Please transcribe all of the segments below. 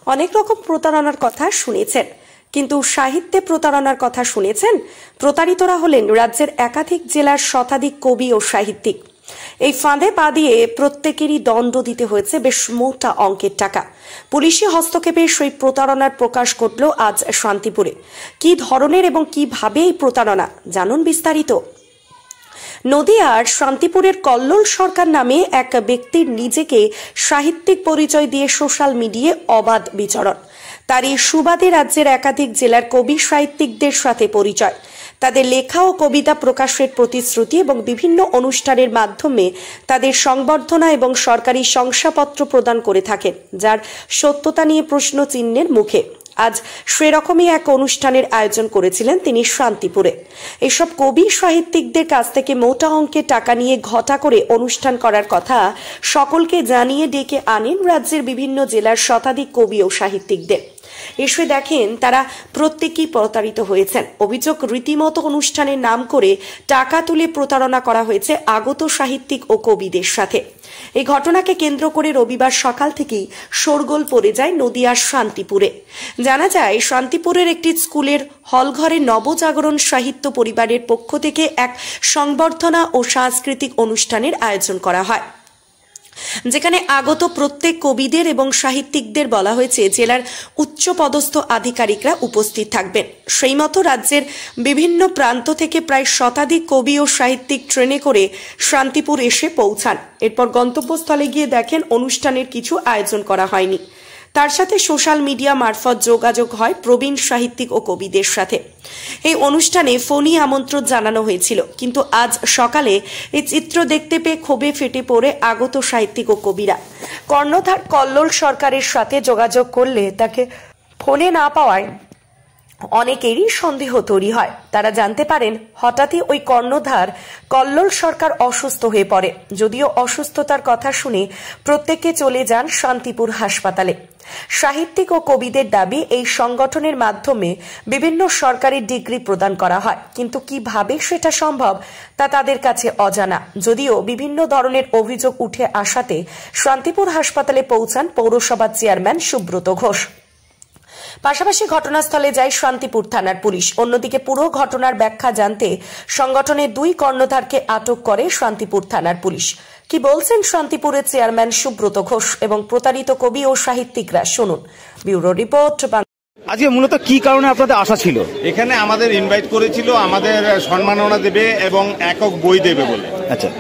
অনেক রকম প্রতারণার কথা শুনেছেন, কিন্তু সাহিত্যে প্রতারণার কথা শুনেছেন? প্রতারিতরা হলেন রাজ্যের একাধিক জেলার শতাধিক কবি ও সাহিত্যিক। এই ফাঁদে পা দিয়ে প্রত্যেকেরই দণ্ড দিতে হয়েছে বেশ মোটা অঙ্কের টাকা। পুলিশি হস্তক্ষেপে সেই প্রতারণার প্রকাশ ঘটল আজ শান্তিপুরে। কি ধরনের এবং কিভাবে এই প্রতারণা, জানুন বিস্তারিত। নদিয়ার শান্তিপুরের কল্লোল সরকার নামে এক ব্যক্তির নিজেকে সাহিত্যিক পরিচয় দিয়ে সোশ্যাল মিডিয়ায় অবাধ বিচরণ। তারই সুবাদে রাজ্যের একাধিক জেলার কবি সাহিত্যিকদের সাথে পরিচয়। তাদের লেখা ও কবিতা প্রকাশের প্রতিশ্রুতি এবং বিভিন্ন অনুষ্ঠানের মাধ্যমে তাদের সংবর্ধনা এবং সরকারি শংসাপত্র প্রদান করে থাকেন, যার সত্যতা নিয়ে প্রশ্ন চিহ্নের মুখে। আজ সেরকমই এক অনুষ্ঠানের আয়োজন করেছিলেন তিনি শান্তিপুরে। এসব কবি সাহিত্যিকদের কাছ থেকে মোটা অঙ্কের টাকা নিয়ে ঘটা করে অনুষ্ঠান করার কথা সকলকে জানিয়ে ডেকে আনেন রাজ্যের বিভিন্ন জেলার শতাধিক কবি ও সাহিত্যিকদের। এসে দেখেন তারা প্রত্যেকেই প্রতারিত হয়েছেন। অভিযোগ, রীতিমতো অনুষ্ঠানের নাম করে টাকা তুলে প্রতারণা করা হয়েছে আগত সাহিত্যিক ও কবিদের সাথে। এই ঘটনাকে কেন্দ্র করে রবিবার সকাল থেকেই শোরগোল পড়ে যায় নদিয়ার শান্তিপুরে। জানা যায়, শান্তিপুরের একটি স্কুলের হলঘরে নবজাগরণ সাহিত্য পরিবারের পক্ষ থেকে এক সংবর্ধনা ও সাংস্কৃতিক অনুষ্ঠানের আয়োজন করা হয়, যেখানে আগত প্রত্যেক কবিদের এবং সাহিত্যিকদের বলা হয়েছে জেলার উচ্চপদস্থ আধিকারিকরা উপস্থিত থাকবেন। সেই মতো রাজ্যের বিভিন্ন প্রান্ত থেকে প্রায় শতাধিক কবি ও সাহিত্যিক ট্রেনে করে শান্তিপুর এসে পৌঁছান। এরপর গন্তব্যস্থলে গিয়ে দেখেন অনুষ্ঠানের কিছু আয়োজন করা হয়নি। তার সাথে সোশ্যাল মিডিয়া মারফত যোগাযোগ হয় প্রবীণ সাহিত্যিক ও কবিদের সাথে। এই অনুষ্ঠানে ফোনই আমন্ত্রণ জানানো হয়েছিল, কিন্তু আজ সকালে এই চিত্র দেখতে পেয়ে ক্ষোভে ফেটে পড়ে আগত সাহিত্যিক ও কবিরা। কর্ণধার কল্লোল সরকারের সাথে যোগাযোগ করলে তাকে ফোনে না পাওয়ায় অনেকেরই সন্দেহ তৈরি হয়। তারা জানতে পারেন হঠাৎই ওই কর্ণধার কল্লোল সরকার অসুস্থ হয়ে পড়ে। যদিও অসুস্থতার কথা শুনে প্রত্যেকে চলে যান শান্তিপুর হাসপাতালে। সাহিত্যিক ও কবিদের দাবি, এই সংগঠনের মাধ্যমে বিভিন্ন সরকারি ডিগ্রি প্রদান করা হয়, কিন্তু কিভাবে সেটা সম্ভব তা তাদের কাছে অজানা। যদিও বিভিন্ন ধরনের অভিযোগ উঠে আসাতে শান্তিপুর হাসপাতালে পৌঁছান পৌরসভার চেয়ারম্যান সুব্রত ঘোষ। পাশাপাশি ঘটনাস্থলে যায় শান্তিপুর থানার পুলিশ। অন্যদিকে পুরো ঘটনার ব্যাখ্যা জানতে সংগঠনের দুই কর্ণধারকে আটক করে শান্তিপুর থানার পুলিশ। কি বলছেন শান্তিপুরের চেয়ারম্যান সুব্রত ঘোষ এবং প্রতারিত কবি ও সাহিত্যিকরা, শুনুন। Bureau report. আজকে মূলত কি কারণে আপনাদের আশা ছিল? এখানে আমাদের ইনভাইট করেছিল, আমাদের সম্মাননা দেবে এবং একক বই দেবে বলে। আচ্ছা,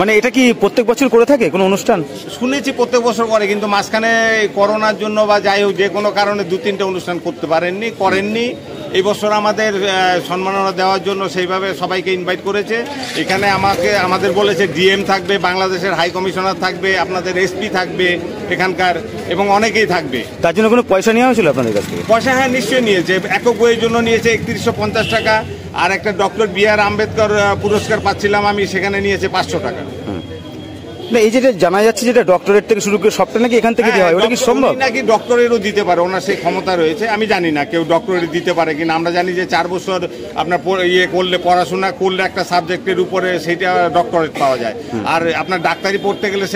মানে এটা কি প্রত্যেক বছর করে থাকে কোনো অনুষ্ঠান? শুনেছি প্রত্যেক বছর করে, কিন্তু মাঝখানে করোনার জন্য বা যাই হোক যে কোনো কারণে 2-3টে অনুষ্ঠান করতে করেননি। এই বছর আমাদের সম্মাননা দেওয়ার জন্য সেইভাবে সবাইকে ইনভাইট করেছে। এখানে আমাদের বলেছে ডিএম থাকবে, বাংলাদেশের হাই কমিশনার থাকবে, আপনাদের এসপি থাকবে এখানকার, এবং অনেকেই থাকবে। তার জন্য কোনো পয়সা নেওয়া হয়েছিল আপনাদের কাছ থেকে? পয়সা হ্যাঁ নিশ্চয়ই নিয়েছে। একক বইয়ের জন্য নিয়েছে 3150 টাকা, আর একটা ডক্টর B.R. আম্বেদকর পুরস্কার পাচ্ছিলাম আমি, সেখানে নিয়েছে 500 টাকা। এই যেটা জানা যাচ্ছে যেটা ডক্টরেট থেকে শুরু করে সবটা নাকি এখান থেকে দেওয়া হয়, ওটা কি সম্ভব? নাকি ডক্টরেটও দিতে পারে, ওনার সেই ক্ষমতা রয়েছে। আমি জানি না কেউ ডক্টরেট দিতে পারে কিনা। আমরা জানি যে 4 বছর আপনার করলে, পড়াশোনা করলে একটা সাবজেক্টের উপরে সেটা ডক্টরেট পাওয়া যায়। আর আপনার ডাক্তারি পড়তে গেলে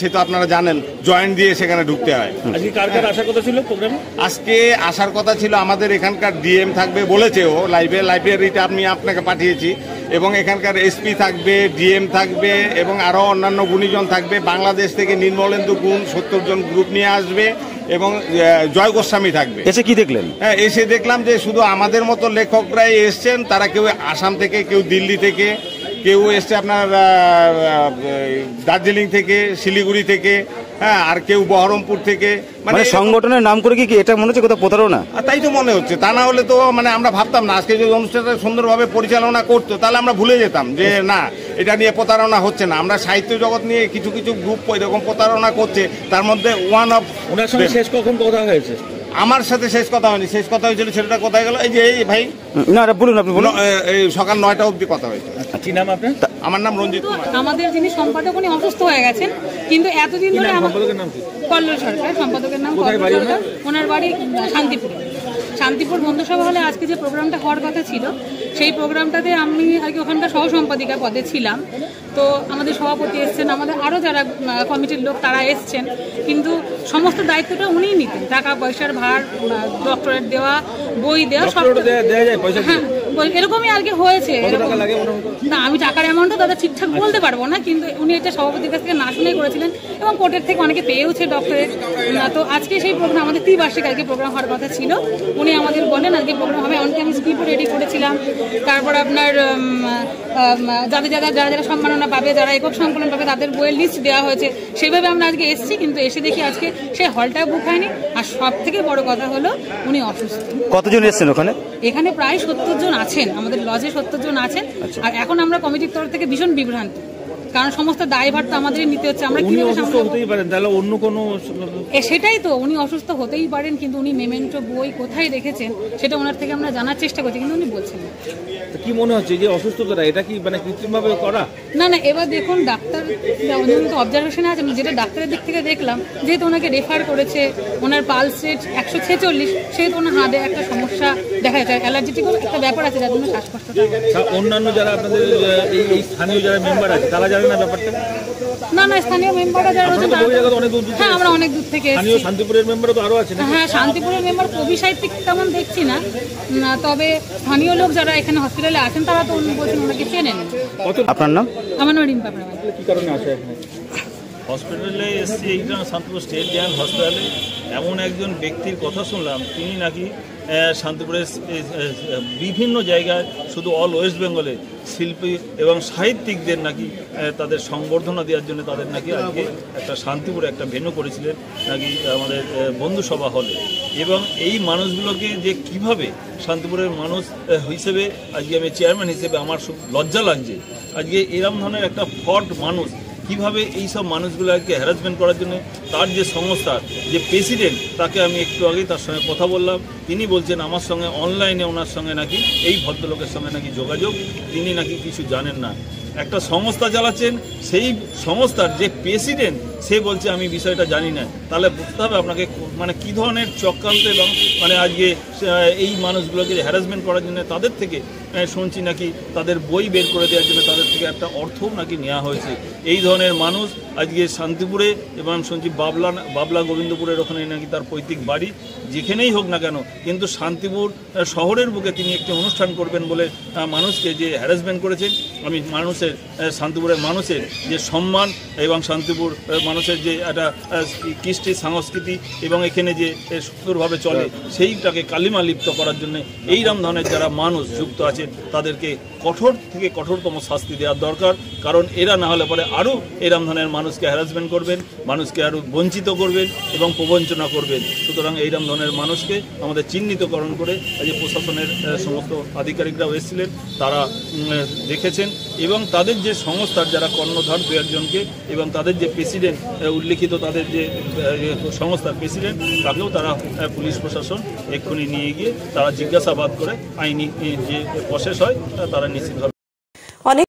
সে তো আপনারা জানেন জয়েন্ট দিয়ে সেখানে ঢুকতে হয়। আজকে কার কার আসার কথা ছিল প্রোগ্রামে? আজকে আসার কথা ছিল আমাদের এখানকার ডিএম থাকবে বলেছে, ও লাইব্রেরিটা আমি আপনাকে পাঠিয়েছি, এবং এখানকার এসপি থাকবে, ডিএম থাকবে, এবং আরো অন্যান্য গুণীজন থাকবে। বাংলাদেশ থেকে নির্মলেন্দু গুণ 70 জন গ্রুপ নিয়ে আসবে, এবং জয় গোস্বামী থাকবে। এসে কি দেখলেন? হ্যাঁ, এসে দেখলাম যে শুধু আমাদের মতো লেখকরাই এসছেন। তারা কেউ আসাম থেকে, কেউ দিল্লি থেকে, কেউ এসছে আপনার দার্জিলিং থেকে, শিলিগুড়ি থেকে, হ্যাঁ, আর কেউ বহরমপুর থেকে। মানে সংগঠনের নাম করে কি এটা মনে হচ্ছে কোথাও প্রতারণা? তাই তো মনে হচ্ছে। তা না হলে তো মানে আমরা ভাবতাম না। আজকে যদি অনুষ্ঠানটা সুন্দরভাবে পরিচালনা করতো তাহলে আমরা ভুলে যেতাম যে না, এটা নিয়ে প্রতারণা হচ্ছে না। আমরা সাহিত্য জগৎ নিয়ে কিছু গ্রুপ এরকম প্রতারণা করছে, তার মধ্যে ওয়ান অফ। ওনার সঙ্গে শেষ কখন কথা হয়েছে? আমার সাথে শেষ কথা হয়নি। শেষ কথা হয়েছিল, সেটা কোথায় গেল? এই যে এই ভাই, না বলুন, আপনি বলুন। এই সকাল 9টা অবধি কথা হয়েছে। কি নাম আপনার? আমার নাম রঞ্জিত কুমার। আমাদের যিনি সম্পাদক উনি অসুস্থ হয়ে গেছেন, কিন্তু এতদিন ধরে সম্পাদকের নাম কি? কল্লোল সরকার। সম্পাদকের নাম কল্লোল সরকার। ওনার বাড়ি শান্তিপুরে। শান্তিপুর বন্ধুসভা হলে আজকে যে প্রোগ্রামটা হওয়ার কথা ছিল সেই প্রোগ্রামটাতে আমি আর কি ওখানকার সহ সম্পাদিকা পদে ছিলাম। তো আমাদের সভাপতি এসছেন, আমাদের আরও যারা কমিটির লোক তারা এসছেন, কিন্তু সমস্ত দায়িত্বটা উনিই নিতেন। টাকা পয়সার ভার, ডক্টরেট দেওয়া, বই দেওয়া, সব হ্যাঁ এরকমই আর কি হয়েছে। না আমি টাকার অ্যামাউন্টটা দাদা ঠিকঠাক বলতে পারবো না, কিন্তু উনি এটা সভাপতির কাছ থেকে না শুনেই করেছিলেন এবং কোর্টের থেকে অনেকে পেয়েওছে ডক্টরেট। তো আজকে সেই প্রোগ্রাম আমাদের ত্রিবার্ষিক আজকে প্রোগ্রাম হওয়ার কথা ছিল, উনি আমাদের বলেন আজকে প্রোগ্রাম হবে। অনেকে আমি স্ক্রিপ্ট রেডি করেছিলাম। তারপর আপনার যারা যারা সম্মাননা পাবে, যারা একক সংকলন পাবে তাদের বইয়ের লিস্ট দেওয়া হয়েছে। সেইভাবে আমরা আজকে এসেছি, কিন্তু এসে দেখি আজকে সেই হলটা বুক হয়নি। আর সব থেকে বড় কথা হলো উনি অসুস্থ। কতজন এসেছেন ওখানে? এখানে প্রায় 70 জন আছেন, আমাদের লজে 70 জন আছেন। আর এখন আমরা কমিটির তরফ থেকে ভীষণ বিভ্রান্ত, কারণ সমস্ত দায়ভার তো আমাদেরই নিতে হচ্ছে। আমরা কিভাবে অন্য কোনো সেটাই তো, উনি অসুস্থ হতেই পারেন, কিন্তু উনি মেমেন্টো বই কোথায় রেখেছেন সেটা ওনার থেকে আমরা জানার চেষ্টা করছি, কিন্তু উনি বলছেন না। কি মনে হচ্ছে যে অসুস্থতা এটা কি মানে কৃত্রিমভাবে করা? না না, এবার দেখুন ডাক্তার অবজারভেশনে আছে, যেটা ডাক্তারের দিক থেকে দেখলাম, যেহেতু ওনাকে রেফার করেছে, ওনার পালস রেট 146, সেহেতু ওনার হাতে একটা সমস্যা দেখা যাচ্ছে, অ্যালার্জিটিক একটা ব্যাপার আছে, যার জন্য শ্বাসকষ্টটা। অন্যান্য যারা আপনাদের এই স্থানীয় যারা মেম্বার আছে তারা জানে না ব্যাপারটা? না না, স্থানীয় মেম্বাররা যারা রয়েছে, হ্যাঁ আমরা অনেক দূর থেকে এসেছি। শান্তিপুরের মেম্বারও তো আরো আছে? হ্যাঁ শান্তিপুরের মেম্বার, কবি সাহিত্যিক তেমন দেখছি না, তবে স্থানীয় লোক যারা এখানে হসপিটালে আছেন তারা তো বলছেন ওনাকে চেনেন। আপনার নাম? আমার নাম রিম্পা প্রামাণিক। কি কারণে আসে এখানে? হসপিটালে এসেছি, এইটা শান্তিপুর স্টেট জেনারেল হসপিটালে। এমন একজন ব্যক্তির কথা শুনলাম, তিনি নাকি শান্তিপুরের বিভিন্ন জায়গায়, শুধু অল ওয়েস্ট বেঙ্গলে শিল্পী এবং সাহিত্যিকদের নাকি তাদের সংবর্ধনা দেওয়ার জন্য তাদের নাকি আজকে একটা শান্তিপুরে একটা ভেন্যু করেছিলেন নাকি আমাদের বন্ধুসভা হলে। এবং এই মানুষগুলোকে যে কিভাবে শান্তিপুরের মানুষ হিসেবে আজকে আমি চেয়ারম্যান হিসেবে আমার লজ্জা লাগছে। আজকে এরম ধরনের একটা ফ্রড মানুষ কিভাবে এই সব মানুষগুলোকে হ্যারাসমেন্ট করার জন্য, তার যে সংস্থার যে প্রেসিডেন্ট, তাকে আমি একটু আগেই তার সঙ্গে কথা বললাম, তিনি বলছেন আমার সঙ্গে অনলাইনে ওনার সঙ্গে নাকি এই ভদ্রলোকের সঙ্গে নাকি যোগাযোগ, তিনি নাকি কিছু জানেন না। একটা সংস্থা চালাচ্ছেন, সেই সংস্থার যে প্রেসিডেন্ট সে বলছে আমি বিষয়টা জানি না। তাহলে বুঝতে হবে আপনাকে মানে কী ধরনের চক্রান্ত এবং মানে আজকে এই মানুষগুলোকে হ্যারাসমেন্ট করার জন্য তাদের থেকে শুনছি নাকি তাদের বই বের করে দেওয়ার জন্য তাদের থেকে একটা অর্থও নাকি নেওয়া হয়েছে। এই ধরনের মানুষ আজকে শান্তিপুরে এবং শুনছি বাবলা গোবিন্দপুরের ওখানে নাকি তার পৈতৃক বাড়ি, যেখানেই হোক না কেন, কিন্তু শান্তিপুর শহরের বুকে তিনি একটি অনুষ্ঠান করবেন বলে মানুষকে যে হ্যারাসমেন্ট করেছেন। আমি শান্তিপুরের মানুষের যে সম্মান এবং শান্তিপুর মানুষের যে একটা কৃষ্টি সংস্কৃতি এবং এখানে যে সুন্দরভাবে চলে সেইটাকে কালিমা লিপ্ত করার জন্য এইরকম ধরনের যারা মানুষ যুক্ত আছে তাদেরকে কঠোর থেকে কঠোরতম শাস্তি দেওয়ার দরকার। কারণ এরা না হলে পরে আরও এরম ধরনের মানুষকে হ্যারাসমেন্ট করবেন, মানুষকে আরও বঞ্চিত করবেন এবং প্রবঞ্চনা করবেন। সুতরাং এইরম ধরনের মানুষকে আমাদের চিহ্নিতকরণ করে আজ প্রশাসনের সমস্ত আধিকারিকরাও এসেছিলেন, তারা দেখেছেন এবং তাদের যে সংস্থার যারা কর্ণধার দু একজনকে এবং তাদের যে প্রেসিডেন্ট উল্লিখিত, তাদের যে সংস্থার প্রেসিডেন্ট, তাকেও তারা পুলিশ প্রশাসন এক্ষুনি নিয়ে গিয়ে তারা জিজ্ঞাসাবাদ করে আইনি যে প্রসেস হয় তারা নিশ্চিতভাবে